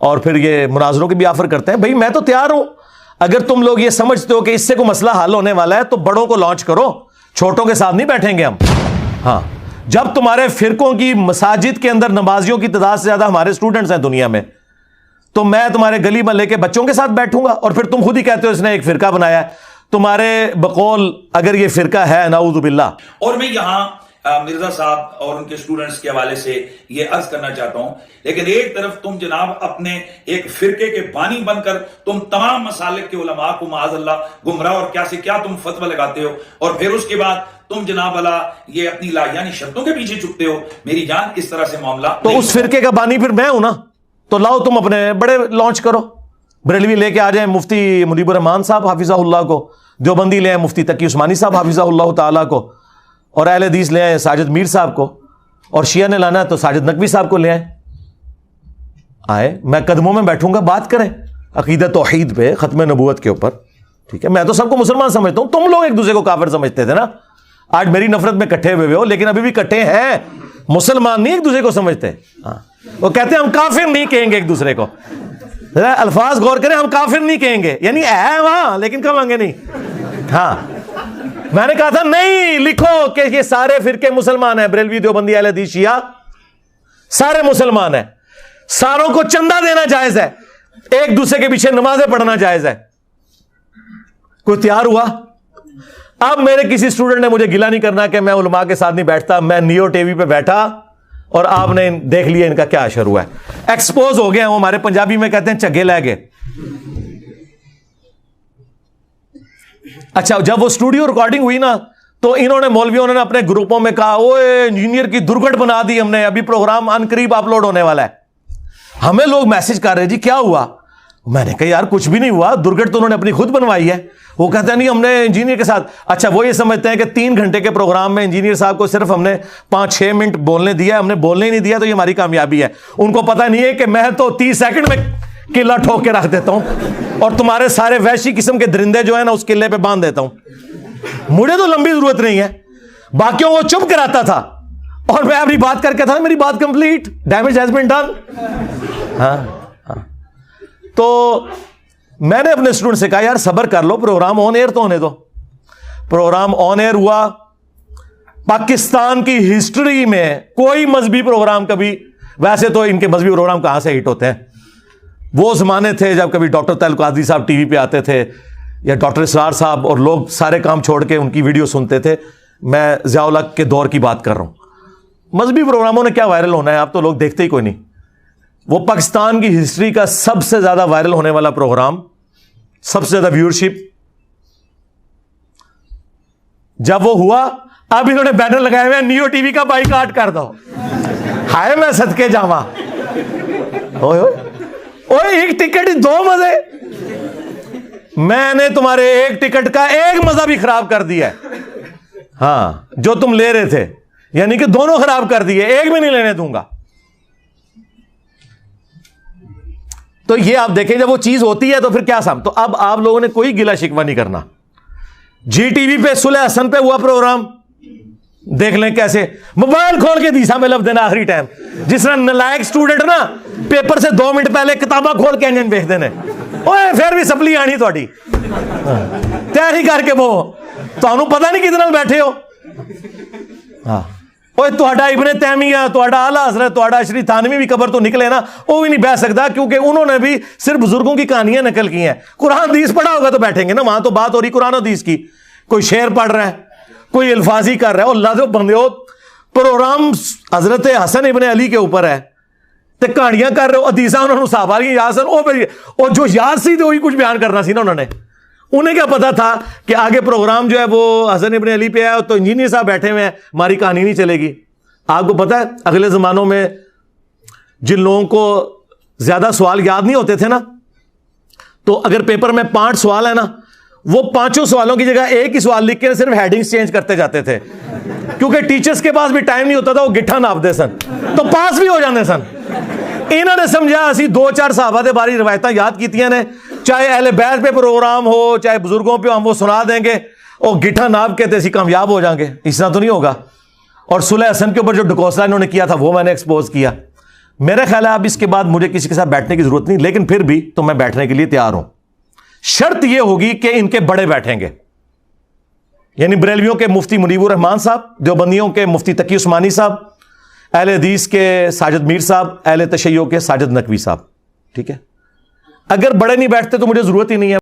اور پھر یہ مناظروں کی بھی آفر کرتے ہیں. بھائی میں تو تیار ہوں. اگر تم لوگ یہ سمجھتے ہو کہ اس سے کوئی مسئلہ حل ہونے والا ہے تو بڑوں کو لانچ کرو, چھوٹوں کے ساتھ نہیں بیٹھیں گے ہم. ہاں, جب تمہارے فرقوں کی مساجد کے اندر نمازیوں کی تعداد سے زیادہ ہمارے اسٹوڈنٹس ہیں دنیا میں, تو میں تمہارے گلی محلے کے بچوں کے ساتھ بیٹھوں گا. اور پھر تم خود ہی کہتے ہو اس نے ایک فرقہ بنایا ہے. تمہارے بقول اگر یہ فرقہ ہے نعوذ باللہ. اور میں یہاں مرزا صاحب اور ان کے اسٹوڈنٹس کے حوالے سے یہ عرض کرنا چاہتا ہوں, لیکن ایک طرف تم جناب اپنے ایک فرقے کے بانی بن کر تم تمام مسالک کے علماء کو معاذ اللہ گمراہ اور کیا سے کیا تم فتوی لگاتے ہو, اور پھر اس کے بعد تم جناب اللہ یہ اپنی یعنی شرطوں کے پیچھے چھپتے ہو. میری جان اس طرح سے معاملہ تو اس فرقے کا بانی پھر میں ہوں نا, تو لاؤ تم اپنے بڑے لانچ کرو. بریلوی لے کے آ جائیں مفتی منیب الرحمان صاحب حافظہ اللہ کو, دیوبندی لے آئیں مفتی تقی عثمانی صاحب حافظہ اللہ تعالیٰ کو, اور اہل حدیث لے آئیں ساجد میر صاحب کو, اور شیعہ نے لانا ہے تو ساجد نقوی صاحب کو لے آئیں. آئے, میں قدموں میں بیٹھوں گا, بات کریں عقیدہ توحید پہ, ختم نبوت کے اوپر. ٹھیک ہے, میں تو سب کو مسلمان سمجھتا ہوں, تم لوگ ایک دوسرے کو کافر سمجھتے تھے نا. آج میری نفرت میں کٹھے ہوئے ہو, لیکن ابھی بھی کٹھے ہیں, مسلمان نہیں ایک دوسرے کو سمجھتے. ہاں, وہ کہتے ہیں ہم کافر نہیں کہیں گے ایک دوسرے کو. الفاظ غور کریں, ہم کافر نہیں کہیں گے, یعنی ہے وہاں لیکن کہیں گے نہیں. ہاں, میں نے کہا تھا نہیں لکھو کہ یہ سارے فرقے مسلمان ہیں, بریلوی دیوبندی اہل حدیث شیعہ سارے مسلمان ہیں, ساروں کو چندہ دینا جائز ہے, ایک دوسرے کے پیچھے نمازیں پڑھنا جائز ہے. کوئی تیار ہوا؟ اب میرے کسی اسٹوڈنٹ نے مجھے گلا نہیں کرنا کہ میں علماء کے ساتھ نہیں بیٹھتا. میں نیو ٹی وی پہ بیٹھا اور آپ نے دیکھ لیا ان کا کیا اشر ہوا ہے. ایکسپوز ہو گیا, وہ ہمارے پنجابی میں کہتے ہیں چگے لے گئے. اچھا, جب وہ اسٹوڈیو ریکارڈنگ ہوئی نا تو انہوں نے مولویوں نے اپنے گروپوں میں کہا اوے انجینئر کی درگٹ بنا دی ہم نے, ابھی پروگرام ان قریب اپلوڈ ہونے والا ہے. ہمیں لوگ میسج کر رہے جی کیا ہوا؟ میں نے کہا یار کچھ بھی نہیں ہوا, درگٹ تو انہوں نے اپنی خود بنوائی ہے. وہ کہتے ہیں نہیں ہم نے انجینئر کے ساتھ. اچھا, وہ یہ سمجھتے ہیں کہ 3 گھنٹے کے پروگرام میں انجینئر صاحب کو صرف ہم نے 5-6 منٹ بولنے دیا, ہم نے بولنے ہی نہیں دیا, تو یہ ہماری کامیابی ہے. ان کو پتہ نہیں ہے کہ میں تو 30 سیکنڈ میں قلعہ ٹھوک کے رکھ دیتا ہوں, اور تمہارے سارے وحشی قسم کے درندے جو ہیں نا اس قلعے پہ باندھ دیتا ہوں. مجھے تو لمبی ضرورت نہیں ہے, باقیوں کو چپ کراتا تھا, اور میں اپنی بات کر کے تھا, میری بات complete, damage has been done. ہاں, تو میں نے اپنے اسٹوڈنٹ سے کہا یار صبر کر لو, پروگرام آن ایئر تو ہونے دو. پروگرام آن ایئر ہوا. پاکستان کی ہسٹری میں کوئی مذہبی پروگرام کبھی, ویسے تو ان کے مذہبی پروگرام کہاں سے ہٹ ہوتے ہیں, وہ زمانے تھے جب کبھی ڈاکٹر طاہر القادری صاحب ٹی وی پہ آتے تھے, یا ڈاکٹر اسرار صاحب, اور لوگ سارے کام چھوڑ کے ان کی ویڈیو سنتے تھے. میں ضیاء الحق کے دور کی بات کر رہا ہوں. مذہبی پروگراموں نے کیا وائرل ہونا ہے, آپ تو لوگ دیکھتے ہی کوئی نہیں. وہ پاکستان کی ہسٹری کا سب سے زیادہ وائرل ہونے والا پروگرام, سب سے زیادہ ویورشپ, جب وہ ہوا اب انہوں نے بینر لگائے ہوئے نیو ٹی وی کا بائیکاٹ کر دو. ہائے میں صدقے جاواں, ایک ٹکٹ 2 مزے, میں نے تمہارے ایک ٹکٹ کا ایک مزہ بھی خراب کر دیا ہے. ہاں, جو تم لے رہے تھے, یعنی کہ دونوں خراب کر دیے, ایک بھی نہیں لینے دوں گا. تو یہ آپ دیکھیں جب وہ چیز ہوتی ہے تو پھر کیا تو اب آپ لوگوں نے کوئی گلا شکوہ نہیں کرنا. جی ٹی وی پہ صلح حسن پہ ہوا پروگرام, دیکھ لیں کیسے موبائل کھول کے دیسا میں لفظ دینا آخری ٹائم, جس طرح نلائق اسٹوڈنٹ نا پیپر سے 2 منٹ پہلے کتاباں کھول کے انجن دیکھ دینے, اوے پھر بھی سپلی آنی تھوڑی تیاری کر کے, وہ تمہیں پتہ نہیں کتنا بیٹھے ہو. ہاں, تہاڈا ابن تیمیہ, تہاڈا اعلیٰ حضرت, تہاڈا اشری تھانوی بھی قبر تو نکلے نا, وہ بھی نہیں بیٹھ سکتا, کیونکہ انہوں نے بھی صرف بزرگوں کی کہانیاں نقل کی ہیں. قرآن حدیث پڑھا ہوگا تو بیٹھیں گے نا, وہاں تو بات ہو رہی قرآن حدیث کی. کوئی شعر پڑھ رہا ہے, کوئی الفاظی کر رہا ہے, اللہ جو بندے ہو, پروگرام حضرت حسن ابن علی کے اوپر ہے تے کہانیاں کر رہے ہو, حدیثاں انہوں نے صحابہ کی یاد سن, وہ جو یاد سی تو وہی کچھ بیان کرنا سی نا انہوں نے. انہیں کیا پتا تھا کہ آگے پروگرام جو ہے وہ حسن ابن علی پہ ہے, تو انجینئر صاحب بیٹھے ہوئے ہیں, ہماری کہانی نہیں چلے گی. آپ کو پتا ہے اگلے زمانوں میں جن لوگوں کو زیادہ سوال یاد نہیں ہوتے تھے نا, تو اگر پیپر میں 5 سوال ہے نا, وہ 5 سوالوں کی جگہ ایک ہی سوال لکھ کے صرف ہیڈنگز چینج کرتے جاتے تھے, کیونکہ ٹیچرز کے پاس بھی ٹائم نہیں ہوتا تھا, وہ گٹھا ناپ دے سن تو پاس بھی ہو جاندے سن. انہوں نے سمجھا اسی 2-4 صحابہ دے باری روایتاں یاد کیتیاں نے, چاہے اہل بیت پہ پروگرام ہو چاہے بزرگوں پہ, ہم وہ سنا دیں گے, اور گٹھا ناپ کے اسی کامیاب ہو جائیں گے. اس طرح تو نہیں ہوگا. اور صلح حسن کے اوپر جو ڈکوسلا انہوں نے کیا تھا وہ میں نے ایکسپوز کیا. میرا خیال ہے اب اس کے بعد مجھے کسی کے ساتھ بیٹھنے کی ضرورت نہیں، لیکن پھر بھی تو میں بیٹھنے کے لیے تیار ہوں. شرط یہ ہوگی کہ ان کے بڑے بیٹھیں گے، یعنی بریلویوں کے مفتی منیب الرحمان صاحب، دیوبندیوں کے مفتی تقی عثمانی صاحب، اہل حدیث کے ساجد میر صاحب، اہل تشیع کے ساجد نقوی صاحب. ٹھیک ہے، اگر بڑے نہیں بیٹھتے تو مجھے ضرورت ہی نہیں ہے.